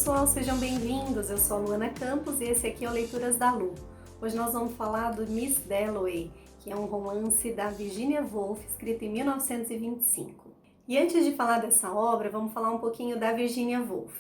pessoal, sejam bem-vindos. Eu sou a Luana Campos e esse aqui é o Leituras da Lu. Hoje nós vamos falar do Miss Dalloway, que é um romance da Virginia Woolf, escrito em 1925. E antes de falar dessa obra, vamos falar um pouquinho da Virginia Woolf.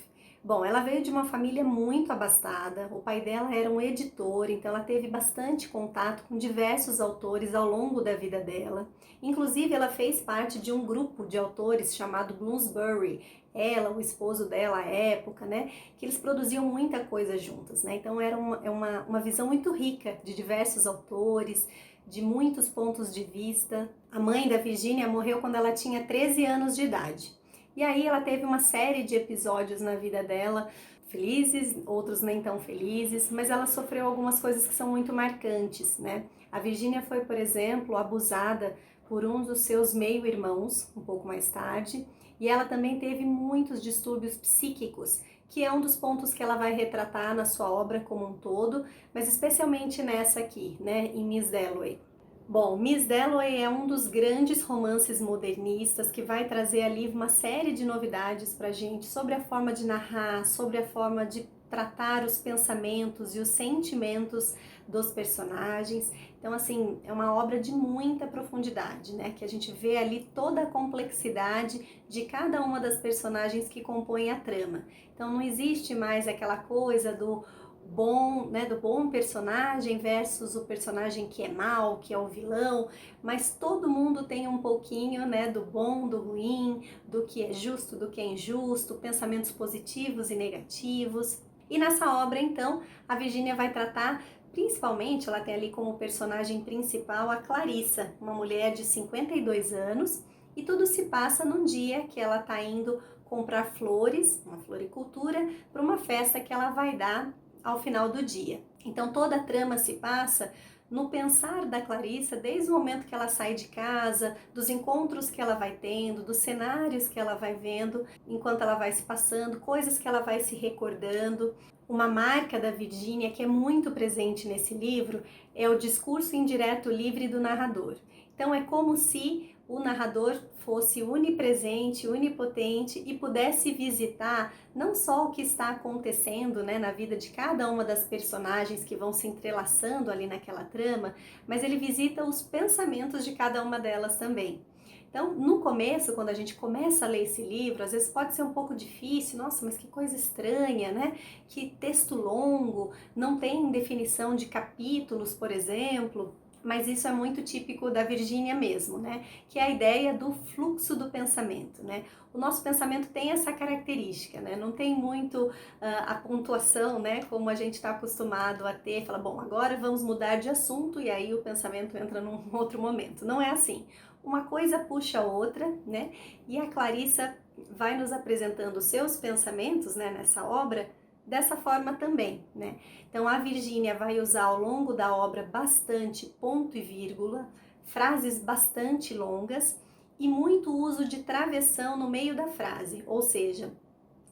Bom, ela veio de uma família muito abastada, o pai dela era um editor, então ela teve bastante contato com diversos autores ao longo da vida dela. Inclusive, ela fez parte de um grupo de autores chamado Bloomsbury, ela, o esposo dela à época, né, que eles produziam muita coisa juntos, né, então era uma visão muito rica de diversos autores, de muitos pontos de vista. A mãe da Virginia morreu quando ela tinha 13 anos de idade. E aí ela teve uma série de episódios na vida dela, felizes, outros nem tão felizes, mas ela sofreu algumas coisas que são muito marcantes, né? A Virginia foi, por exemplo, abusada por um dos seus meio-irmãos, um pouco mais tarde, e ela também teve muitos distúrbios psíquicos, que é um dos pontos que ela vai retratar na sua obra como um todo, mas especialmente nessa aqui, né, em Miss Dalloway. Bom, Miss Dalloway é um dos grandes romances modernistas que vai trazer ali uma série de novidades pra gente sobre a forma de narrar, sobre a forma de tratar os pensamentos e os sentimentos dos personagens. Então, assim, é uma obra de muita profundidade, né? Que a gente vê ali toda a complexidade de cada uma das personagens que compõem a trama. Então, não existe mais aquela coisa do bom, né, do bom personagem versus o personagem que é mau, que é o vilão, mas todo mundo tem um pouquinho, né, do bom, do ruim, do que é justo, do que é injusto, pensamentos positivos e negativos. E nessa obra, então, a Virginia vai tratar, principalmente, ela tem ali como personagem principal a Clarissa, uma mulher de 52 anos, e tudo se passa num dia que ela está indo comprar flores, uma floricultura, para uma festa que ela vai dar ao final do dia. Então toda a trama se passa no pensar da Clarissa desde o momento que ela sai de casa, dos encontros que ela vai tendo, dos cenários que ela vai vendo enquanto ela vai se passando, coisas que ela vai se recordando. Uma marca da Virginia que é muito presente nesse livro é o discurso indireto livre do narrador. Então é como se o narrador fosse onipresente, onipotente e pudesse visitar não só o que está acontecendo, né, na vida de cada uma das personagens que vão se entrelaçando ali naquela trama, mas ele visita os pensamentos de cada uma delas também. Então, no começo, quando a gente começa a ler esse livro, às vezes pode ser um pouco difícil, nossa, mas que coisa estranha, né? Que texto longo, não tem definição de capítulos, por exemplo. Mas isso é muito típico da Virginia mesmo, né? Que é a ideia do fluxo do pensamento, né? O nosso pensamento tem essa característica, né? Não tem muito a pontuação, né? Como a gente está acostumado a ter, fala, bom, agora vamos mudar de assunto e aí o pensamento entra num outro momento. Não é assim. Uma coisa puxa a outra, né? E a Clarissa vai nos apresentando os seus pensamentos, né, nessa obra, dessa forma também, né? Então a Virginia vai usar ao longo da obra bastante ponto e vírgula, frases bastante longas e muito uso de travessão no meio da frase, ou seja,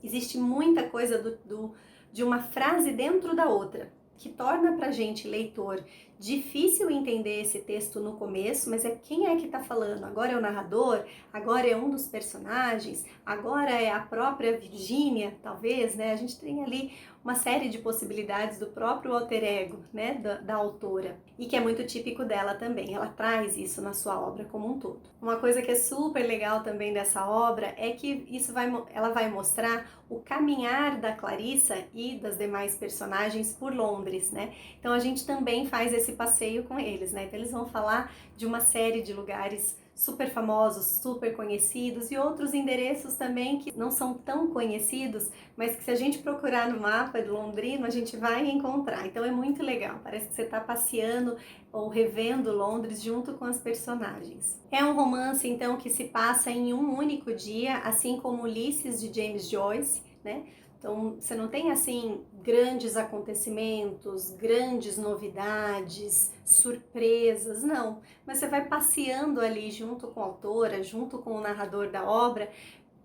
existe muita coisa de uma frase dentro da outra, que torna pra gente, leitor, difícil entender esse texto no começo, mas é quem é que está falando? Agora é o narrador? Agora é um dos personagens? Agora é a própria Virginia, talvez, né? A gente tem ali uma série de possibilidades do próprio alter ego, né, da autora, e que é muito típico dela também. Ela traz isso na sua obra como um todo. Uma coisa que é super legal também dessa obra é que ela vai mostrar o caminhar da Clarissa e das demais personagens por Londres, né? Então a gente também faz esse passeio com eles, né? Então eles vão falar de uma série de lugares super famosos, super conhecidos e outros endereços também que não são tão conhecidos, mas que se a gente procurar no mapa de londrino, a gente vai encontrar. Então é muito legal, parece que você está passeando ou revendo Londres junto com as personagens. É um romance, então, que se passa em um único dia, assim como Ulisses, de James Joyce, né? Então, você não tem, assim, grandes acontecimentos, grandes novidades, surpresas, não. Mas você vai passeando ali junto com a autora, junto com o narrador da obra,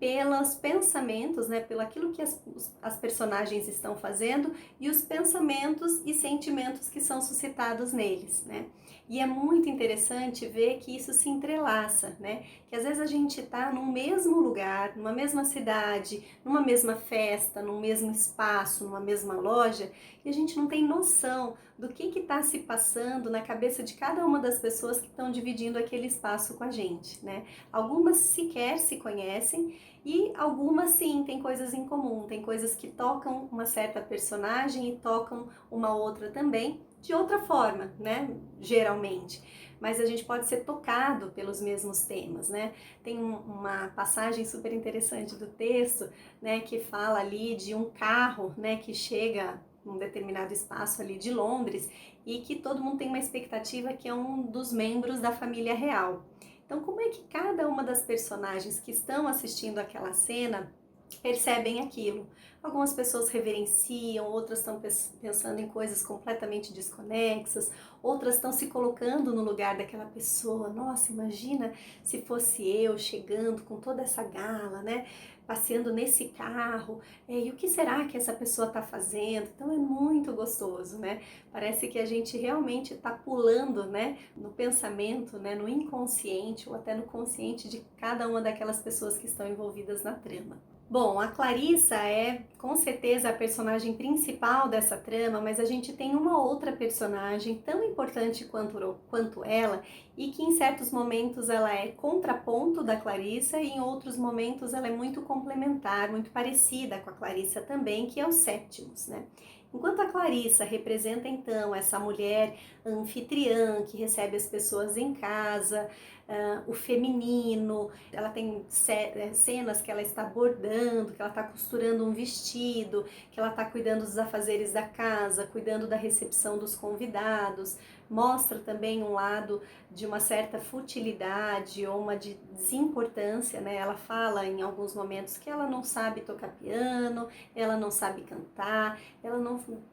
pelos pensamentos, né, pelo aquilo que as personagens estão fazendo e os pensamentos e sentimentos que são suscitados neles, né? E é muito interessante ver que isso se entrelaça, né? Que às vezes a gente está num mesmo lugar, numa mesma cidade, numa mesma festa, num mesmo espaço, numa mesma loja, e a gente não tem noção do que está se passando na cabeça de cada uma das pessoas que estão dividindo aquele espaço com a gente, né? Algumas sequer se conhecem e algumas sim, tem coisas em comum, tem coisas que tocam uma certa personagem e tocam uma outra também, de outra forma, né? Geralmente. Mas a gente pode ser tocado pelos mesmos temas, né? Tem uma passagem super interessante do texto, né, que fala ali de um carro, né, que chega num determinado espaço ali de Londres e que todo mundo tem uma expectativa que é um dos membros da família real. Então, como é que cada uma das personagens que estão assistindo aquela cena percebem aquilo? Algumas pessoas reverenciam, outras estão pensando em coisas completamente desconexas, outras estão se colocando no lugar daquela pessoa. Nossa, imagina se fosse eu chegando com toda essa gala, né? Passeando nesse carro, e o que será que essa pessoa está fazendo? Então é muito gostoso, né? Parece que a gente realmente está pulando, né, no pensamento, né, no inconsciente ou até no consciente de cada uma daquelas pessoas que estão envolvidas na trama. Bom, a Clarissa é com certeza a personagem principal dessa trama, mas a gente tem uma outra personagem tão importante quanto ela e que em certos momentos ela é contraponto da Clarissa e em outros momentos ela é muito complementar, muito parecida com a Clarissa também, que é o Sétimos, né? Enquanto a Clarissa representa então essa mulher anfitriã que recebe as pessoas em casa, o feminino, ela tem cenas que ela está bordando, que ela está costurando um vestido, que ela está cuidando dos afazeres da casa, cuidando da recepção dos convidados, mostra também um lado de uma certa futilidade ou uma desimportância, né? Ela fala em alguns momentos que ela não sabe tocar piano, ela não sabe cantar, ela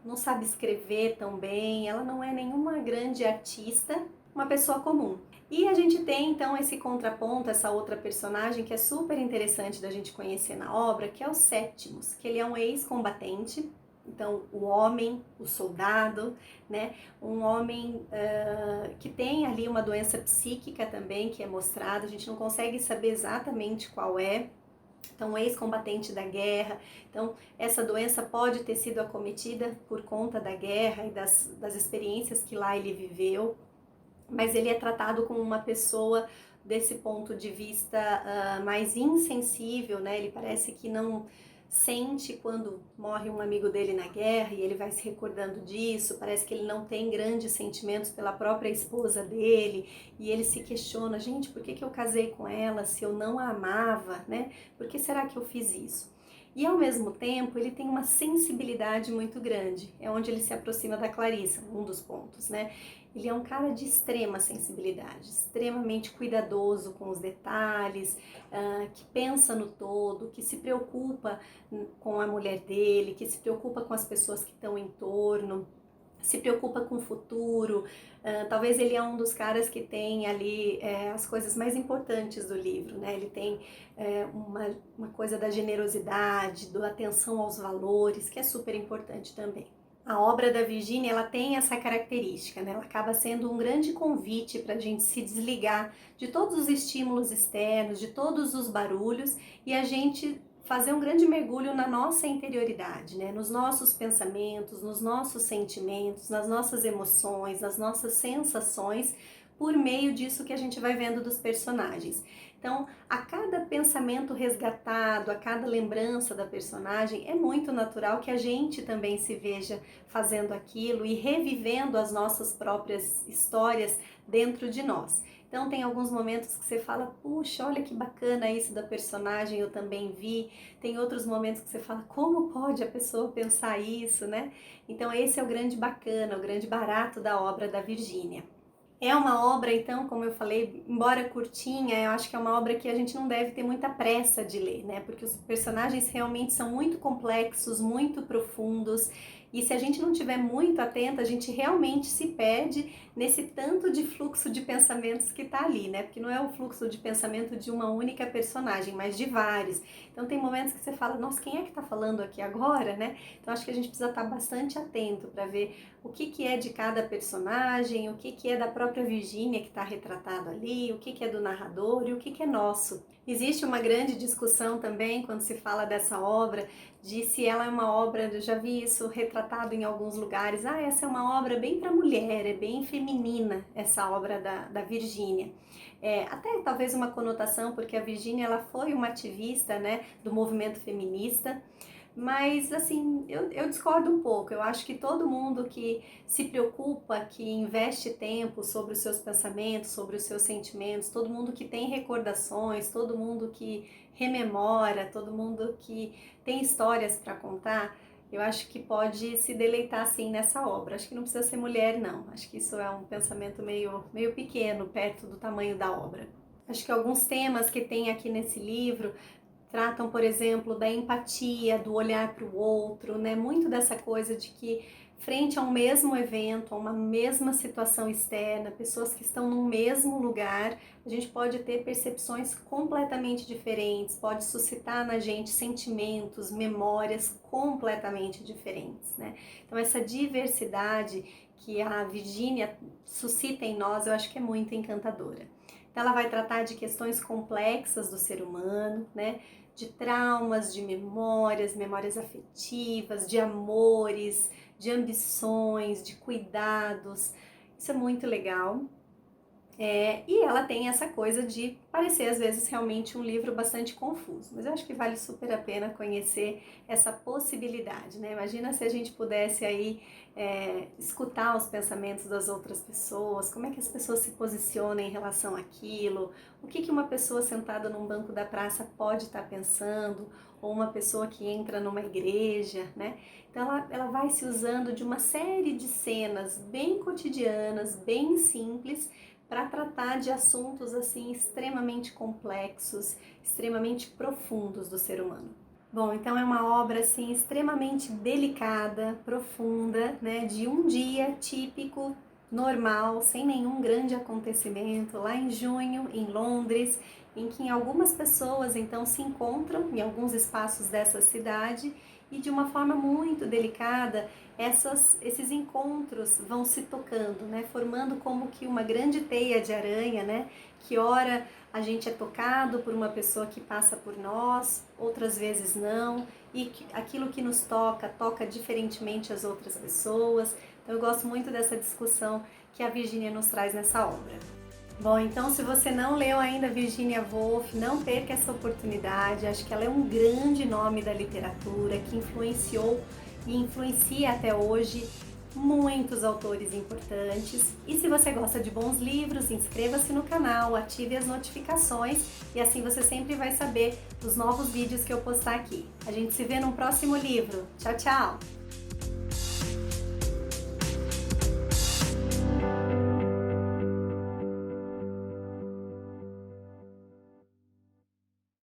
não sabe escrever tão bem, ela não é nenhuma grande artista, uma pessoa comum. E a gente tem então esse contraponto, essa outra personagem que é super interessante da gente conhecer na obra, que é o Sétimos, que ele é um ex-combatente, então o homem, o soldado, né, um homem que tem ali uma doença psíquica também, que é mostrada, a gente não consegue saber exatamente qual é, então ex-combatente da guerra, então essa doença pode ter sido acometida por conta da guerra e das experiências que lá ele viveu, mas ele é tratado como uma pessoa desse ponto de vista mais insensível, né? Ele parece que não sente quando morre um amigo dele na guerra e ele vai se recordando disso, parece que ele não tem grandes sentimentos pela própria esposa dele e ele se questiona, gente, por que eu casei com ela se eu não a amava, né? Por que será que eu fiz isso? E ao mesmo tempo ele tem uma sensibilidade muito grande, é onde ele se aproxima da Clarissa, um dos pontos, né? Ele é um cara de extrema sensibilidade, extremamente cuidadoso com os detalhes, que pensa no todo, que se preocupa com a mulher dele, que se preocupa com as pessoas que estão em torno, se preocupa com o futuro. Talvez ele é um dos caras que tem ali as coisas mais importantes do livro, né? Ele tem uma coisa da generosidade, da atenção aos valores, que é super importante também. A obra da Virginia, ela tem essa característica, né? Ela acaba sendo um grande convite para a gente se desligar de todos os estímulos externos, de todos os barulhos e a gente fazer um grande mergulho na nossa interioridade, né? Nos nossos pensamentos, nos nossos sentimentos, nas nossas emoções, nas nossas sensações, por meio disso que a gente vai vendo dos personagens. Então, a cada pensamento resgatado, a cada lembrança da personagem, é muito natural que a gente também se veja fazendo aquilo e revivendo as nossas próprias histórias dentro de nós. Então tem alguns momentos que você fala, puxa, olha que bacana isso da personagem, eu também vi. Tem outros momentos que você fala, como pode a pessoa pensar isso, né? Então esse é o grande bacana, o grande barato da obra da Virginia. É uma obra, então, como eu falei, embora curtinha, eu acho que é uma obra que a gente não deve ter muita pressa de ler, né? Porque os personagens realmente são muito complexos, muito profundos E se a gente não estiver muito atenta, a gente realmente se perde nesse tanto de fluxo de pensamentos que tá ali, né? Porque não é o fluxo de pensamento de uma única personagem, mas de vários. Então tem momentos que você fala, nossa, quem é que tá falando aqui agora, né? Então acho que a gente precisa estar bastante atento para ver o que é de cada personagem, o que é da própria Virgínia que está retratado ali, o que é do narrador e o que é nosso. Existe uma grande discussão também quando se fala dessa obra, de se ela é uma obra, eu já vi isso retratado em alguns lugares, essa é uma obra bem para mulher, é bem feminina essa obra da Virgínia. Até talvez uma conotação, porque a Virgínia ela foi uma ativista, né, do movimento feminista, mas assim, eu discordo um pouco. Eu acho que todo mundo que se preocupa, que investe tempo sobre os seus pensamentos, sobre os seus sentimentos, todo mundo que tem recordações, todo mundo que rememora, todo mundo que tem histórias para contar, eu acho que pode se deleitar assim nessa obra. Acho que não precisa ser mulher, não. Acho que isso é um pensamento meio pequeno, perto do tamanho da obra. Acho que alguns temas que tem aqui nesse livro tratam, por exemplo, da empatia, do olhar para o outro, né? Muito dessa coisa de que frente a um mesmo evento, a uma mesma situação externa, pessoas que estão no mesmo lugar, a gente pode ter percepções completamente diferentes, pode suscitar na gente sentimentos, memórias completamente diferentes, né? Então essa diversidade que a Virgínia suscita em nós, eu acho que é muito encantadora. Então ela vai tratar de questões complexas do ser humano, né? De traumas, de memórias, memórias afetivas, de amores, de ambições, de cuidados. Isso é muito legal. E ela tem essa coisa de parecer às vezes realmente um livro bastante confuso, mas eu acho que vale super a pena conhecer essa possibilidade, né? Imagina se a gente pudesse aí escutar os pensamentos das outras pessoas, como é que as pessoas se posicionam em relação àquilo, o que uma pessoa sentada num banco da praça pode estar pensando, ou uma pessoa que entra numa igreja, né? Então ela vai se usando de uma série de cenas bem cotidianas, bem simples, para tratar de assuntos assim extremamente complexos, extremamente profundos do ser humano. Bom, então é uma obra assim extremamente delicada, profunda, né, de um dia típico, normal, sem nenhum grande acontecimento, lá em junho, em Londres, em que algumas pessoas então se encontram em alguns espaços dessa cidade e de uma forma muito delicada esses encontros vão se tocando, né, formando como que uma grande teia de aranha, né, que ora a gente é tocado por uma pessoa que passa por nós, outras vezes não, e que aquilo que nos toca diferentemente as outras pessoas. Então eu gosto muito dessa discussão que a Virginia nos traz nessa obra. Bom, então se você não leu ainda Virginia Woolf, não perca essa oportunidade. Acho que ela é um grande nome da literatura que influenciou e influencia até hoje muitos autores importantes. E se você gosta de bons livros, inscreva-se no canal, ative as notificações e assim você sempre vai saber dos novos vídeos que eu postar aqui. A gente se vê no próximo livro. Tchau, tchau!